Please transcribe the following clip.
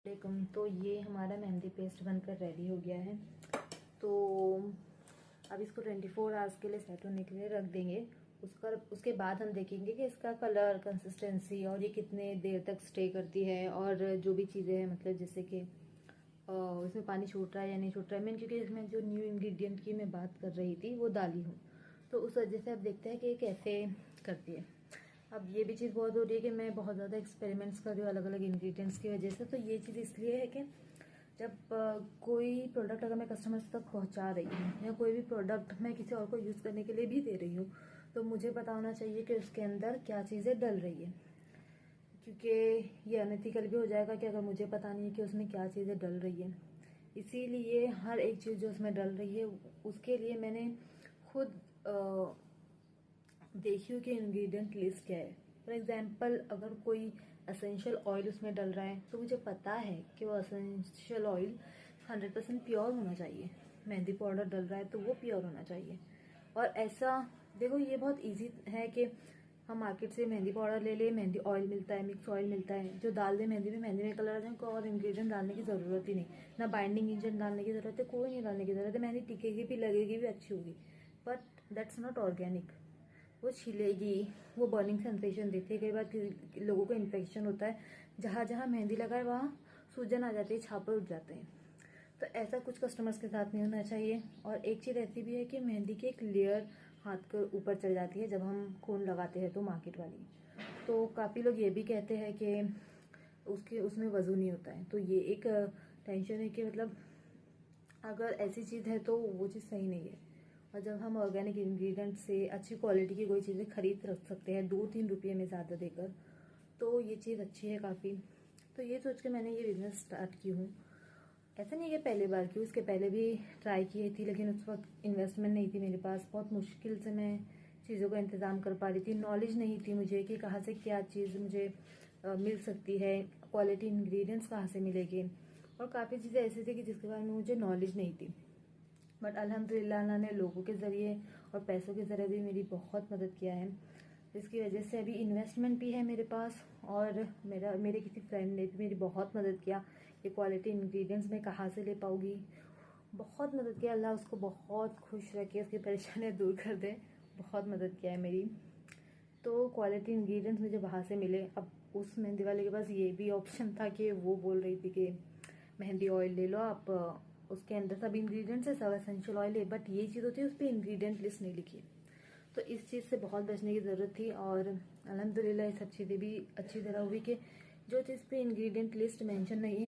तो ये हमारा मेहंदी पेस्ट बनकर रेडी हो गया है। तो अब इसको 24 आवर्स के लिए सेट होने के लिए रख देंगे। उसके बाद हम देखेंगे कि इसका कलर, कंसिस्टेंसी और ये कितने देर तक स्टे करती है और जो भी चीज़ें हैं, मतलब जैसे कि इसमें पानी छूट रहा है या नहीं छूट रहा है। मैं क्योंकि इसमें जो न्यू इंग्रेडिएंट की मैं बात कर रही थी वो डाली हूँ, तो उस वजह से अब देखते हैं कि ये कैसे करती है। अब ये भी चीज़ बहुत हो रही है कि मैं बहुत ज़्यादा एक्सपेरिमेंट्स कर रही हूँ अलग अलग इंग्रेडिएंट्स की वजह से। तो ये चीज़ इसलिए है कि जब कोई प्रोडक्ट अगर मैं कस्टमर्स तक पहुँचा रही हूँ या कोई भी प्रोडक्ट मैं किसी और को यूज़ करने के लिए भी दे रही हूँ, तो मुझे पता होना चाहिए कि उसके अंदर क्या चीज़ें डल रही है। क्योंकि ये अनएथिकल भी हो जाएगा कि अगर मुझे पता नहीं है कि उसमें क्या चीज़ें डल रही है। इसीलिए हर एक चीज़ जो उसमें डल रही है उसके लिए मैंने खुद देखिए कि इंग्रेडिएंट लिस्ट क्या है। फॉर एग्जांपल, अगर कोई एसेंशियल ऑयल उसमें डल रहा है तो मुझे पता है कि वो एसेंशियल ऑयल 100% प्योर होना चाहिए। मेहंदी पाउडर डल रहा है तो वो प्योर होना चाहिए। और ऐसा देखो, ये बहुत इजी है कि हम मार्केट से मेहंदी पाउडर ले ले, मेहंदी ऑयल मिलता है, मिक्स ऑयल मिलता है, जो डाल दे मेहंदी में कलर आ जाए, कोई और इंग्रेडिएंट डालने की जरूरत ही नहीं, ना बाइंडिंग एजेंट डालने की जरूरत है, कोई नहीं डालने की जरूरत है। मेहंदी टिकेगी भी, लगेगी भी, अच्छी होगी, बट दैट्स नॉट ऑर्गेनिक। वो छिलेगी, वो बर्निंग सेंसेशन देती है। कई बार लोगों को इन्फेक्शन होता है, जहां जहां मेहंदी लगाए वहां सूजन आ जाती है, छापे उठ जाते हैं। तो ऐसा कुछ कस्टमर्स के साथ नहीं होना चाहिए। और एक चीज ऐसी भी है कि मेहंदी की एक लेयर हाथ के ऊपर चढ़ जाती है जब हम खून लगाते हैं, तो मार्केट वाली। तो काफी लोग ये भी कहते हैं कि उसमें वजू नहीं होता है। तो ये एक टेंशन है कि मतलब अगर ऐसी चीज है तो वो चीज सही नहीं है। और जब हम ऑर्गेनिक इंग्रेडिएंट से अच्छी क्वालिटी की कोई चीजें खरीद रख सकते हैं 2-3 रुपये में ज्यादा देकर, तो ये चीज अच्छी है काफी। तो ये सोच के मैंने ये बिजनेस स्टार्ट की हूँ। ऐसा नहीं है कि पहली बार की, उसके पहले भी ट्राई की थी, लेकिन उस वक्त इन्वेस्टमेंट नहीं थी मेरे पास। बहुत मुश्किल से मैं चीज़ों का इंतजाम कर पा रही थी। नॉलेज नहीं थी मुझे कि कहाँ से क्या चीज़ मुझे मिल सकती है, क्वालिटी इंग्रेडिएंट्स कहाँ से मिलेगी, और काफ़ी चीज़ें ऐसी थी कि जिसके बारे में मुझे नॉलेज नहीं थी। बट अल्हम्दुलिल्लाह अल्लाह ने लोगों के ज़रिए और पैसों के ज़रिए भी मेरी बहुत मदद किया है, जिसकी वजह से अभी इन्वेस्टमेंट भी है मेरे पास। और मेरे किसी फ्रेंड ने भी मेरी बहुत मदद किया। ये क्वालिटी इंग्रेडिएंट्स मैं कहाँ से ले पाऊँगी, बहुत मदद किया। अल्लाह उसको बहुत खुश रखे, उसकी परेशानियाँ दूर कर दे। बहुत मदद किया है मेरी। तो क्वालिटी इंग्रेडिएंट्स मुझे वहाँ से मिले। अब उस मेहंदी वाले के पास ये भी ऑप्शन था कि वो बोल रही थी कि मेहंदी ऑयल ले लो आप, उसके अंदर सब इंग्रेडिएंट्स है, सब एसेंशियल ऑयल है, बट ये चीज़ होती है उस पर इंग्रेडिएंट लिस्ट नहीं लिखी। तो इस चीज़ से बहुत बचने की ज़रूरत थी। और अल्हम्दुलिल्लाह ये सब चीज़ें भी अच्छी तरह हुई कि जो चीज़ पे इंग्रेडिएंट लिस्ट मेंशन नहीं है